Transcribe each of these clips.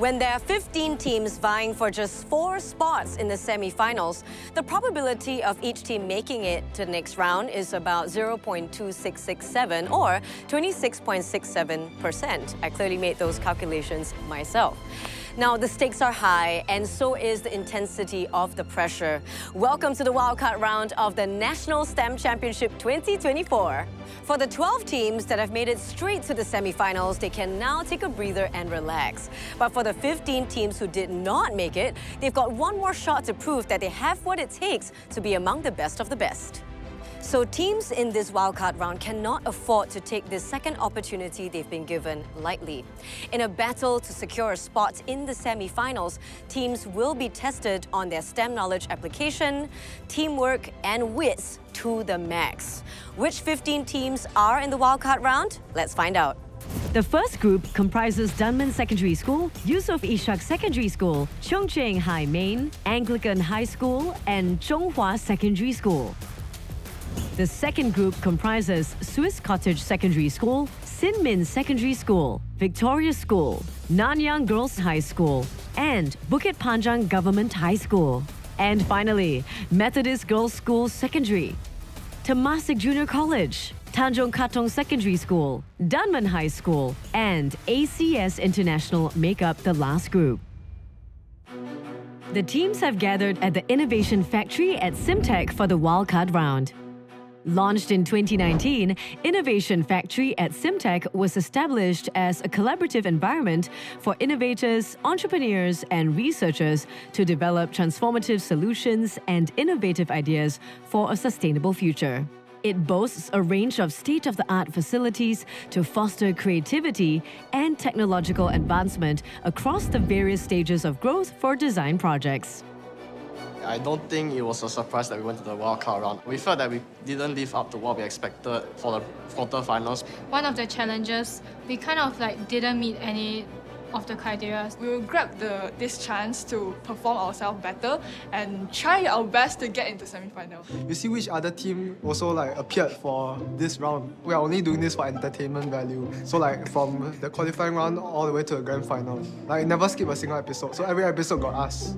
When there are 15 teams vying for just 4 spots in the semi-finals, the probability of each team making it to the next round is about 0.2667 or 26.67%. I clearly made those calculations myself. Now, the stakes are high, and so is the intensity of the pressure. Welcome to the wildcard round of the National STEM Championship 2024. For the 12 teams that have made it straight to the semi-finals, they can now take a breather and relax. But for the 15 teams who did not make it, they've got one more shot to prove that they have what it takes to be among the best of the best. So teams in this wildcard round cannot afford to take this second opportunity they've been given lightly. In a battle to secure a spot in the semi-finals, teams will be tested on their STEM knowledge application, teamwork, and wits to the max. Which 15 teams are in the wildcard round? Let's find out. The first group comprises Dunman Secondary School, Yusof Ishak Secondary School, Chongqing High Main, Anglican High School, and Zhonghua Secondary School. The second group comprises Swiss Cottage Secondary School, Sinmin Secondary School, Victoria School, Nanyang Girls High School, and Bukit Panjang Government High School. And finally, Methodist Girls School Secondary, Temasek Junior College, Tanjong Katong Secondary School, Dunman High School, and ACS International make up the last group. The teams have gathered at the Innovation Factory at SIMTech for the wildcard round. Launched in 2019, Innovation Factory at SIMTech was established as a collaborative environment for innovators, entrepreneurs, and researchers to develop transformative solutions and innovative ideas for a sustainable future. It boasts a range of state-of-the-art facilities to foster creativity and technological advancement across the various stages of growth for design projects. I don't think it was a surprise that we went to the wildcard round. We felt that we didn't live up to what we expected for the quarterfinals. One of the challenges, we kind of didn't meet any of the criteria. We will grab this chance to perform ourselves better and try our best to get into semi-final. You see which other team also appeared for this round. We are only doing this for entertainment value. So from the qualifying round all the way to the grand final. Never skip a single episode. So every episode got us.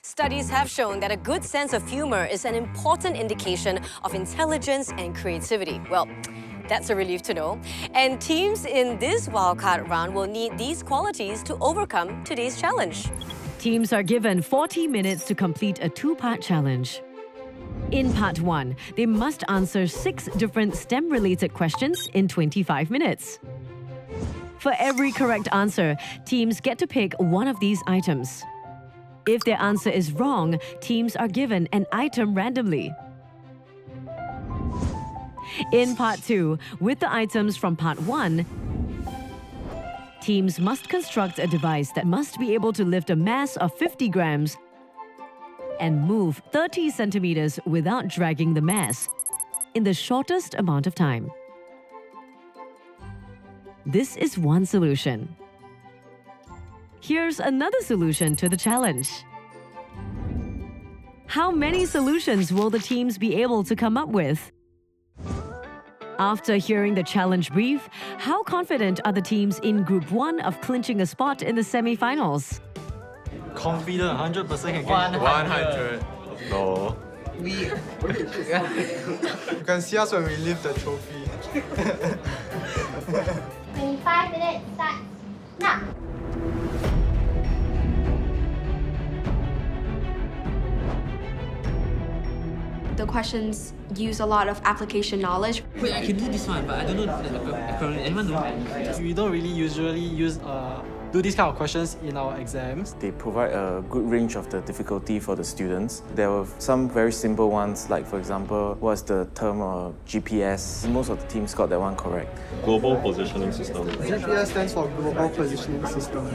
Studies have shown that a good sense of humor is an important indication of intelligence and creativity. Well, that's a relief to know. And teams in this wildcard round will need these qualities to overcome today's challenge. Teams are given 40 minutes to complete a 2-part challenge. In part 1, they must answer 6 different STEM-related questions in 25 minutes. For every correct answer, teams get to pick one of these items. If their answer is wrong, teams are given an item randomly. In part 2, with the items from part 1, teams must construct a device that must be able to lift a mass of 50 grams and move 30 centimeters without dragging the mass in the shortest amount of time. This is one solution. Here's another solution to the challenge. How many solutions will the teams be able to come up with? After hearing the challenge brief, how confident are the teams in Group 1 of clinching a spot in the semi-finals? Confident, 100% can get 100. No. You can see us when we lift the trophy. 25 minutes, start now. The questions use a lot of application knowledge. Wait, I can do this one, but I don't know the acronym. Anyone know? We don't really usually do these kind of questions in our exams. They provide a good range of the difficulty for the students. There were some very simple ones, like for example, what's the term GPS? Most of the teams got that one correct. Global Positioning System. GPS stands for Global Positioning System.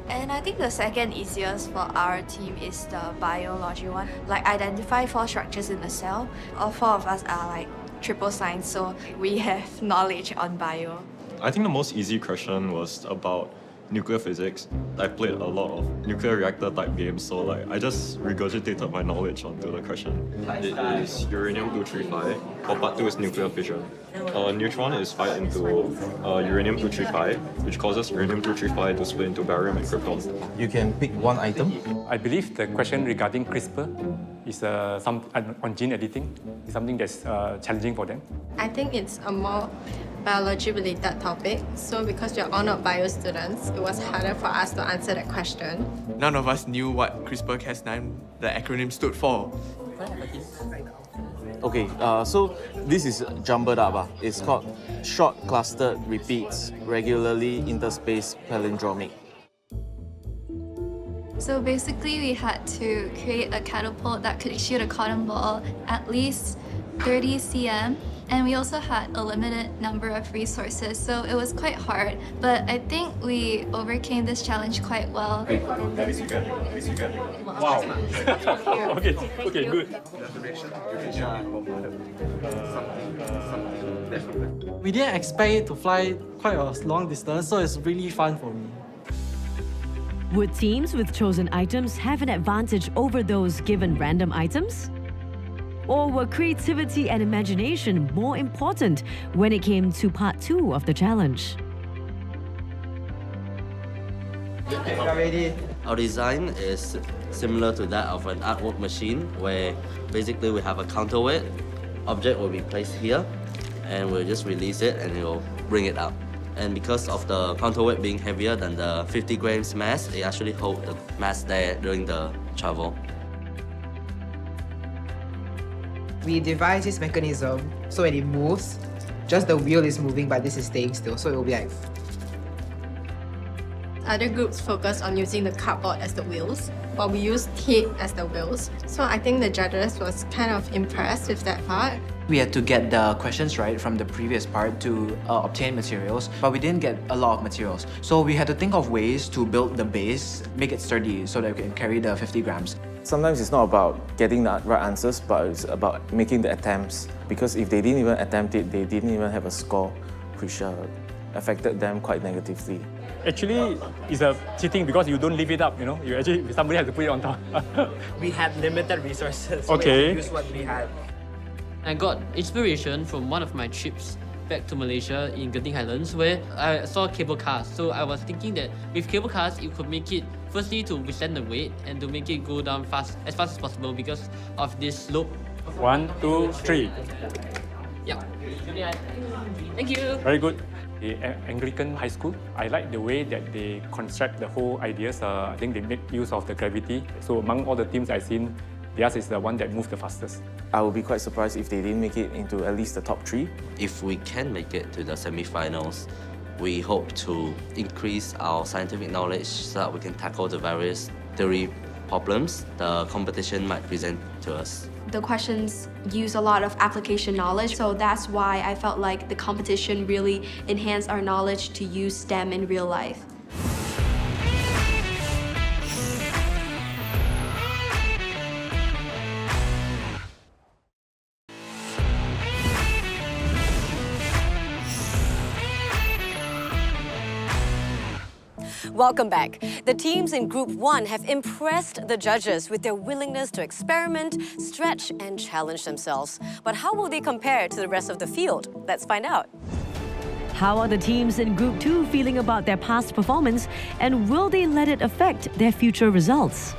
And I think the second easiest for our team is the biology one. Identify 4 structures in the cell. All 4 of us are triple science, so we have knowledge on bio. I think the most easy question was about nuclear physics. I played a lot of nuclear reactor type games, so like I just regurgitated my knowledge onto the question. It is uranium-235. For part 2 is nuclear fission. A neutron is fired into uranium-235, which causes uranium-235 to split into barium and krypton. You can pick one item. I believe the question regarding CRISPR is on gene editing is something that's challenging for them. I think it's a more biology-related topic. So because we're all not bio students, it was harder for us to answer that question. None of us knew what CRISPR-Cas9, the acronym, stood for. Okay, so this is jumbled up. It's called short clustered repeats, regularly interspaced palindromic. So basically we had to create a catapult that could shoot a cotton ball at least 30 cm, and we also had a limited number of resources, so it was quite hard, but I think we overcame this challenge quite well. Wow. Okay, good. We didn't expect it to fly quite a long distance, so it's really fun for me. Would teams with chosen items have an advantage over those given random items? Or were creativity and imagination more important when it came to part 2 of the challenge? Our design is similar to that of an artwork machine, where basically we have a counterweight. Object will be placed here, and we'll just release it and it will bring it up. And because of the counterweight being heavier than the 50 grams mass, it actually holds the mass there during the travel. We devised this mechanism so when it moves, just the wheel is moving but this is staying still, so it will be like... Other groups focused on using the cardboard as the wheels, while we used tape as the wheels. So I think the judges was kind of impressed with that part. We had to get the questions right from the previous part to obtain materials, but we didn't get a lot of materials. So we had to think of ways to build the base, make it sturdy so that we can carry the 50 grams. Sometimes it's not about getting the right answers, but it's about making the attempts. Because if they didn't even attempt it, they didn't even have a score, which affected them quite negatively. Actually, it's a cheating because you don't leave it up, You actually, somebody has to put it on top. We had limited resources, so okay. we had to use what we had. I got inspiration from one of my trips back to Malaysia in Genting Highlands, where I saw cable cars. So I was thinking that with cable cars, you could make it firstly to withstand the weight and to make it go down as fast as possible because of this slope. 1, 2, 3. Yeah. Thank you. Very good. The Anglican High School, I like the way that they construct the whole ideas. I think they make use of the gravity. So among all the teams I've seen, theirs is the one that moved the fastest. I would be quite surprised if they didn't make it into at least the top 3. If we can make it to the semi-finals, we hope to increase our scientific knowledge so that we can tackle the various theory problems the competition might present to us. The questions use a lot of application knowledge, so that's why I felt like the competition really enhanced our knowledge to use STEM in real life. Welcome back. The teams in Group 1 have impressed the judges with their willingness to experiment, stretch, and challenge themselves. But how will they compare to the rest of the field? Let's find out. How are the teams in Group 2 feeling about their past performance, and will they let it affect their future results?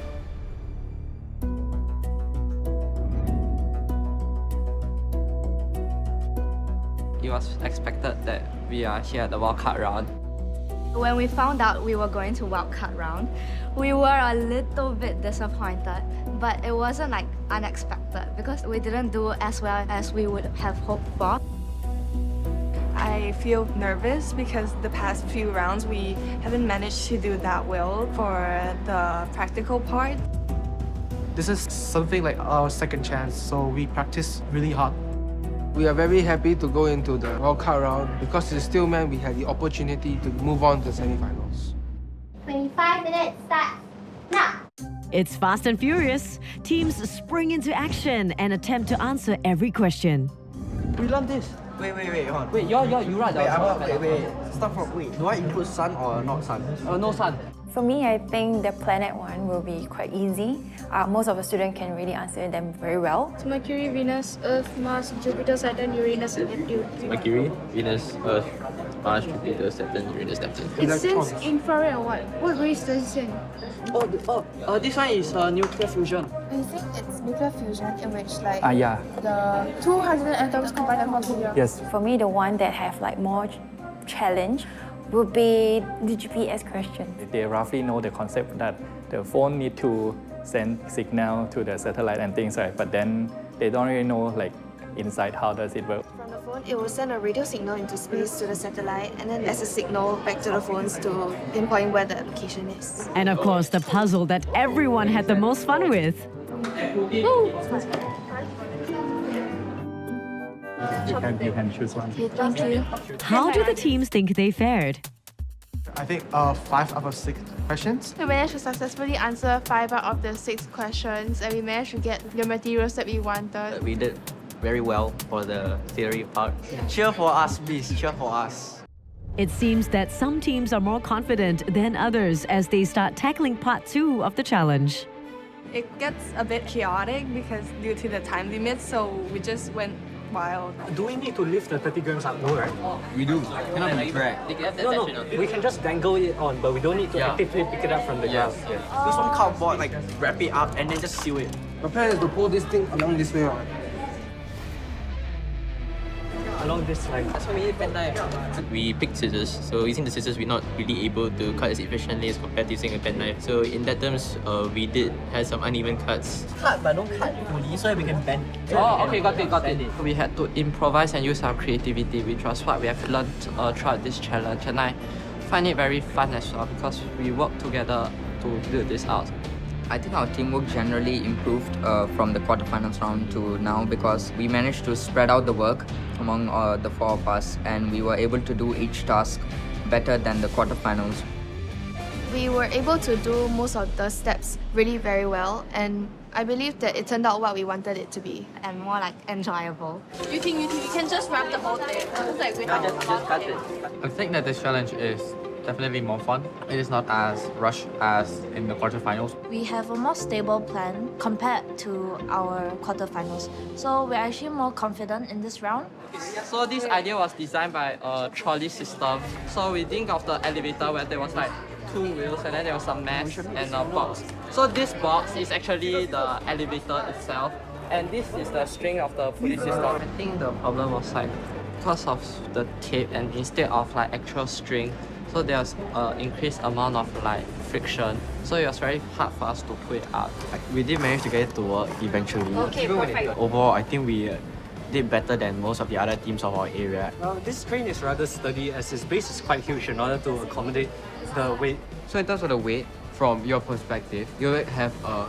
It was expected that we are here at the wildcard round. When we found out we were going to wildcard round, we were a little bit disappointed, but it wasn't like unexpected because we didn't do as well as we would have hoped for. I feel nervous because the past few rounds we haven't managed to do that well for the practical part. This is something like our second chance, so we practice really hard. We are very happy to go into the wildcard round because it still meant we had the opportunity to move on to the semi-finals. 25 minutes, start now. It's fast and furious. Teams spring into action and attempt to answer every question. We learned this. Wait, hold on. Wait, you write the Wait. Start from, do I include sun or not sun? No sun. For me, I think the planet one will be quite easy. Most of the students can really answer them very well. Mercury, Venus, Earth, Mars, Jupiter, Saturn, Uranus, and Neptune. Mercury, Venus, Earth, Mars, Jupiter, Saturn, Uranus, Neptune. It sends infrared or what? What rays does it send? This one is nuclear fusion. I think it's nuclear fusion in which yeah. the two hydrogen atoms combine and form helium. Yes. For me, the one that have more challenge would be the GPS question. They roughly know the concept that the phone need to send signal to the satellite and things, right? But then they don't really know inside how does it work. From the phone, it will send a radio signal into space to the satellite, and then as a signal back to the phones to pinpoint where the location is. And of course, the puzzle that everyone had the most fun with. You can choose one. Okay, thank you. How do the teams think they fared? I think 5 out of 6 questions. We managed to successfully answer 5 out of the 6 questions, and we managed to get the materials that we wanted. We did very well for the theory part. Cheer for us, please. Cheer for us. It seems that some teams are more confident than others as they start tackling part 2 of the challenge. It gets a bit chaotic because due to the time limit, so we just went wild. Do we need to lift the 30 grams up? No, right? We do. Cannot be dragged. No. We can just dangle it on, but we don't need to actively pick it up from the ground. Use one cardboard, wrap it up and then just seal it. My plan is to pull this thing along this way. Along this line. That's why we need pen knife. We picked scissors, so using the scissors we're not really able to cut as efficiently as compared to using a pen knife. So in that terms, we did have some uneven cuts. Cut, but don't cut fully so that we can bend. Okay, got it. We had to improvise and use our creativity, which was what we have learned throughout this challenge, and I find it very fun as well because we work together to build this out. I think our teamwork generally improved from the quarterfinals round to now because we managed to spread out the work among the 4 of us, and we were able to do each task better than the quarterfinals. We were able to do most of the steps really very well, and I believe that it turned out what we wanted it to be. And more enjoyable. You think you can just wrap the whole thing? Just cut it. I think that this challenge is definitely more fun. It is not as rushed as in the quarterfinals. We have a more stable plan compared to our quarterfinals. So we're actually more confident in this round. So this idea was designed by a trolley system. So we think of the elevator where there was 2 wheels and then there was some mesh and a box. So this box is actually the elevator itself, and this is the string of the pulley system. I think the problem was because of the tape and instead of actual string, so there's an increased amount of friction. So it was very hard for us to pull it out. We did manage to get it to work eventually. Okay, perfect. Overall, I think we did better than most of the other teams of our area. This crane is rather sturdy as its base is quite huge in order to accommodate the weight. So in terms of the weight, from your perspective, you will have a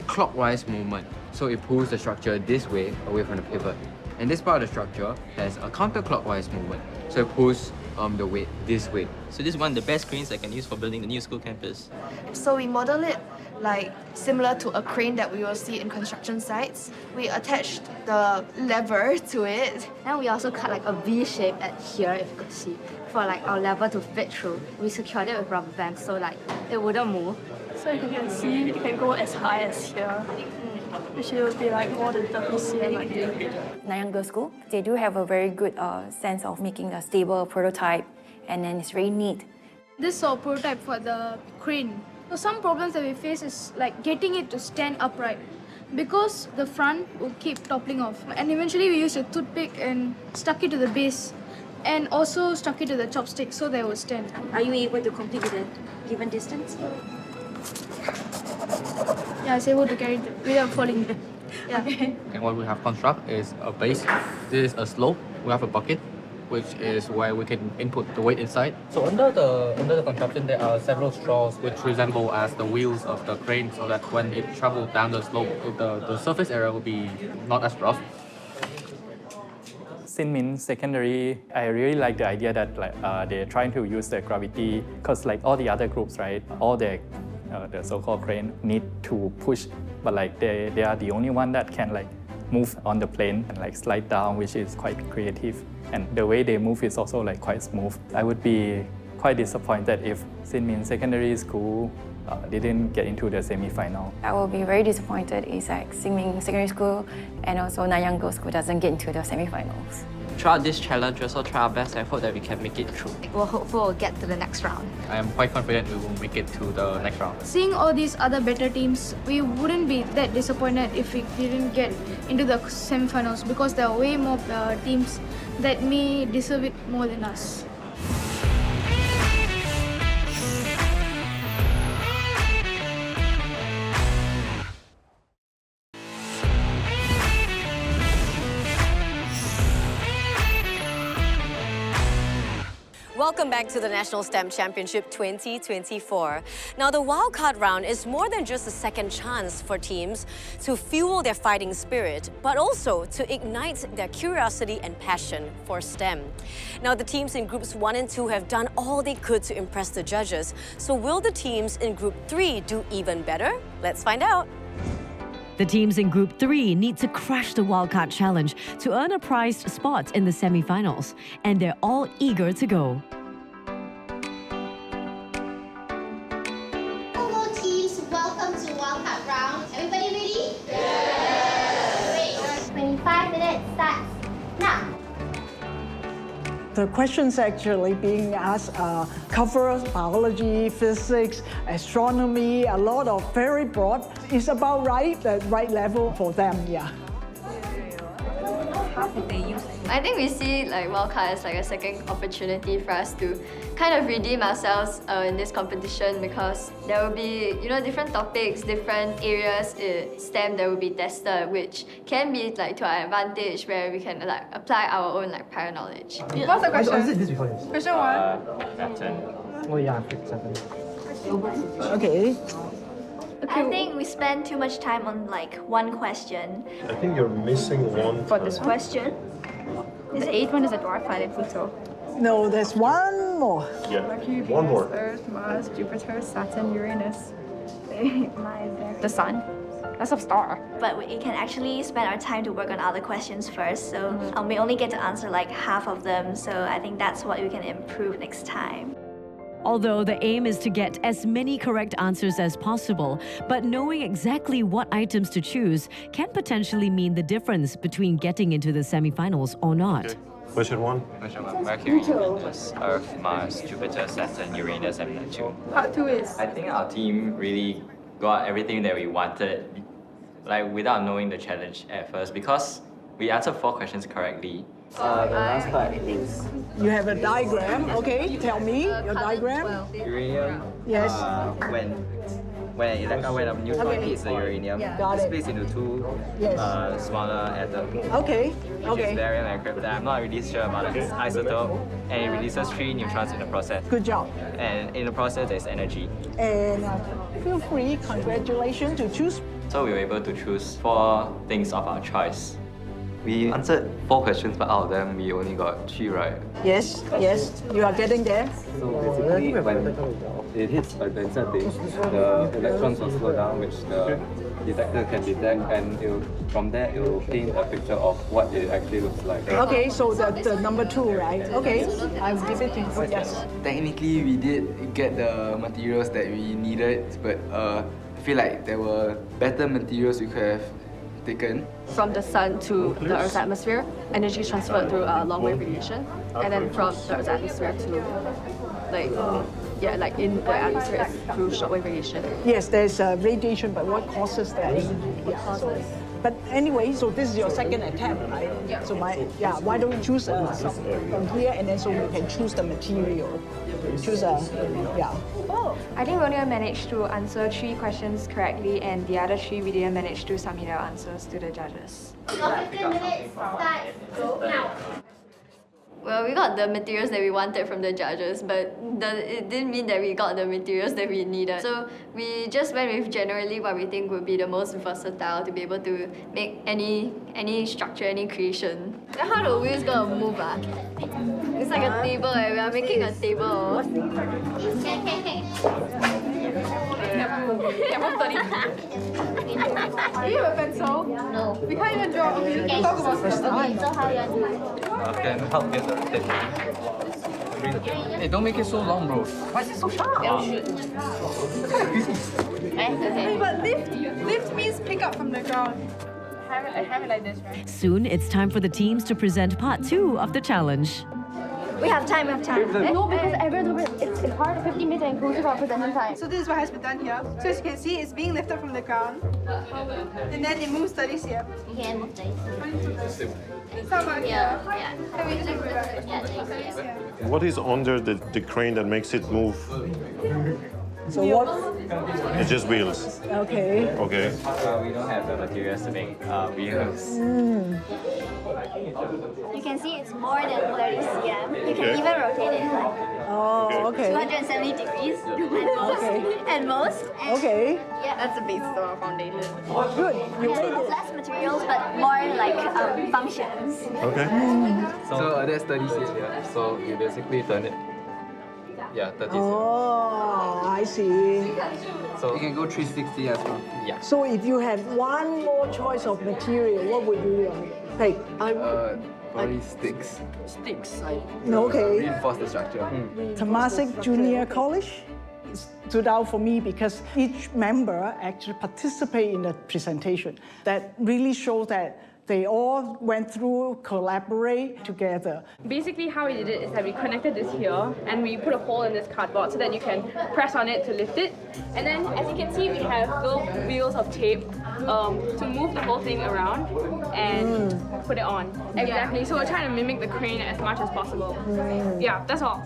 clockwise movement. So it pulls the structure this way away from the pivot. And this part of the structure has a counterclockwise movement. So it pulls the weight this way. So this is one of the best cranes I can use for building the new school campus. So we model it similar to a crane that we will see in construction sites. We attached the lever to it. And we also cut a V shape at here, if you could see, for our lever to fit through. We secured it with rubber bands so it wouldn't move. So you can see, it can go as high as here, which will be more than 30 cm, I think. Nanyang Girls' School, they do have a very good sense of making a stable prototype, and then it's very neat. This is our prototype for the crane. So some problems that we face is getting it to stand upright because the front will keep toppling off. And eventually we used a toothpick and stuck it to the base and also stuck it to the chopstick so that it would stand. Are you able to complete with a given distance? Yeah, I was able to carry it without falling. Yeah. Okay. And what we have construct is a base. This is a slope. We have a bucket, which is where we can input the weight inside. So under the construction, there are several straws which resemble as the wheels of the crane, so that when it travels down the slope, the surface area will be not as rough. Sinmin Secondary, I really like the idea that they're trying to use the gravity because all the other groups, right, all the so-called crane need to push, but they are the only one that can move on the plane and like slide down, which is quite creative. And the way they move is also like quite smooth. I would be quite disappointed if Sin-Min Secondary School didn't get into the semi-final. I will be very disappointed if like Sin-Min Secondary School and also Nanyang Girls School doesn't get into the semi-finals. Throughout this challenge, we also try our best. I hope that we can make it through. We're hopeful we'll get to the next round. I am quite confident we will make it to the next round. Seeing all these other better teams, we wouldn't be that disappointed if we didn't get into the semi-finals because there are way more teams that may deserve it more than us. Welcome back to the National STEM Championship 2024. Now, the wildcard round is more than just a second chance for teams to fuel their fighting spirit, but also to ignite their curiosity and passion for STEM. Now, the teams in groups 1 and 2 have done all they could to impress the judges. So will the teams in group 3 do even better? Let's find out. The teams in Group 3 need to crush the wildcard challenge to earn a prized spot in the semi-finals, and they're all eager to go. Hello teams, welcome to wildcard round. Everybody ready? Yeah! Great. 25 minutes starts now. The questions actually being asked covers biology, physics, astronomy, a lot of very broad. It's about the right level for them, yeah. How did they use it? I think we see like wildcard as like a second opportunity for us to kind of redeem ourselves in this competition because there will be different topics, different areas in STEM that will be tested, which can be like to our advantage where we can like apply our own like prior knowledge. Yeah. What's the question? I did this before. Question 1. Oh yeah, 7. Okay. I think we spend too much time on like one question. I think you're missing one. For this question? The 8th one is a dwarf planet Pluto. No, there's one more. Yeah, Mercury, one Venus, more. Earth, Mars, Jupiter, Saturn, Uranus. The Sun. That's a star. But we can actually spend our time to work on other questions first, so we only get to answer like half of them, so I think that's what we can improve next time. Although the aim is to get as many correct answers as possible, but knowing exactly what items to choose can potentially mean the difference between getting into the semi-finals or not. Okay. Question 1. Question 1. Mercury, Venus, Earth, Mars, Jupiter, Saturn, Uranus, and Neptune. Part 2 is... I think our team really got everything that we wanted, like without knowing the challenge at first, because we answered 4 questions correctly. The last part is... You have a diagram, okay? Tell me your diagram. Uranium. Yes. When an electron, when a neutron hits the uranium, it's split into 2 smaller atoms. Okay. Which is barium and krypton. I'm not really sure about its isotope, and it releases 3 neutrons in the process. Good job. And in the process, there's energy. And feel free, congratulations, to choose. So we were able to choose 4 things of our choice. We answered 4 questions, but out of them, we only got 3 right. Yes, you are getting there. So basically, when it hits a denser thing, the electrons will slow down, which the detector can detect, and from there, it will paint a picture of what it actually looks like. Okay, so the number 2, right? Okay, I'll give it to you. Yes. Technically, we did get the materials that we needed, but I feel like there were better materials we could have taken. From the sun to the Earth's atmosphere, energy is transferred through long-wave radiation, and then from the Earth's atmosphere to in the atmosphere it's through shortwave radiation. Yes, there's radiation, but what causes that? Yeah. But anyway, so this is your second attempt, right? Yeah. So why don't you choose from here, and then so you can choose the material. Choose I think we only managed to answer 3 questions correctly, and the other 3 we didn't manage to submit our answers to the judges. 15 minutes start now. Well, we got the materials that we wanted from the judges, but it didn't mean that we got the materials that we needed. So we just went with generally what we think would be the most versatile to be able to make any structure, any creation. Then how the wheels gonna move? It's like a table, we are making a table. Do you have a pencil? No. No. We can't even draw. Okay, Okay. talk about Okay, so how you Can help get the tape. Hey, don't make it so long, bro. Why is it so sharp? Okay. Hey, but lift means pick up from the ground. I have it like this, right? Soon, it's time for the teams to present part 2 of the challenge. We have time. No, because it's part of 50-meter inclusive of presenting time. So this is what has been done here. So as you can see, it's being lifted from the ground. And then it moves 30 cm. Again, Somewhere here. yeah. Can we just move it? Yeah. What is under the crane that makes it move? So what? It's just wheels. Okay. Okay. We don't have the materials to make wheels. You can see it's more than 30 cm. You can Okay. even rotate it like Oh, okay. 270 degrees at most. And Okay. yeah, that's the basis of our foundation. Good. You Yeah, made it. less materials, but more like functions. Okay. So that's 30 cm. Yeah. So you basically turn it. Yeah, 30 cm. Oh, I see. So you can go 360 as well. Yeah. So if you had one more choice of material, what would you take? Probably sticks. Okay. Reinforce the structure. Temasek Junior College stood out for me because each member actually participated in the presentation. That really shows that they all went through, collaborate together. Basically, how we did it is that we connected this here and we put a hole in this cardboard so that you can press on it to lift it. And then, as you can see, we have little wheels of tape to move the whole thing around and put it on. Exactly. So we're trying to mimic the crane as much as possible. Yeah, that's all.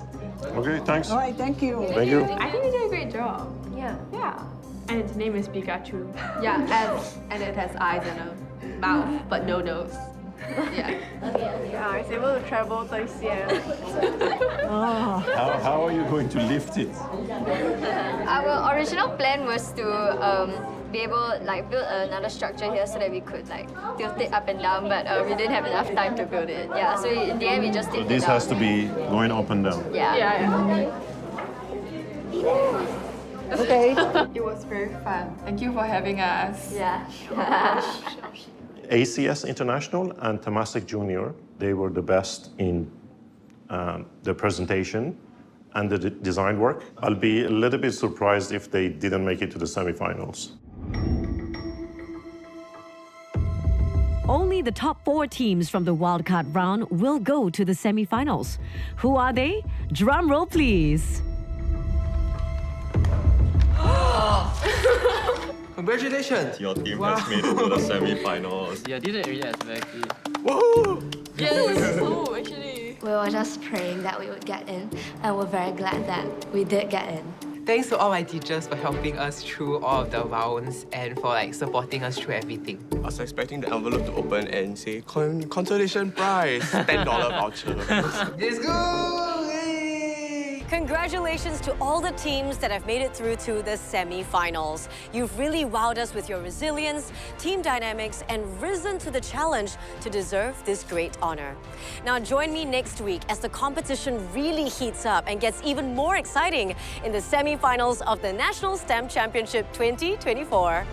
Okay, thanks. All right, thank you. Thank you. I think you did a great job. Yeah. Yeah. And its name is Pikachu. Yeah, and it has eyes and a mouth, but no nose. Yeah. Yeah, it's able to travel 30 cm. How are you going to lift it? Our original plan was to be able like build another structure here so that we could like tilt it up and down, but we didn't have enough time to build it. Yeah, so in the end we just So tilted this it down. has to be going up and down. Yeah. Okay. It was very fun. Thank you for having us. Yeah. ACS International and Temasek Junior, they were the best in the presentation and the design work. I'll be a little bit surprised if they didn't make it to the semifinals. Only the top 4 teams from the wildcard round will go to the semifinals. Who are they? Drum roll, please. Congratulations! Your team has made it to the semifinals. Yeah, didn't really expect it. Woohoo! Yes, so actually. We were just praying that we would get in, and we're very glad that we did get in. Thanks to all my teachers for helping us through all of the rounds and for like supporting us through everything. I was expecting the envelope to open and say consolation prize, $10 voucher. Let's go! Congratulations to all the teams that have made it through to the semi-finals. You've really wowed us with your resilience, team dynamics, and risen to the challenge to deserve this great honor. Now join me next week as the competition really heats up and gets even more exciting in the semi-finals of the National STEM Championship 2024.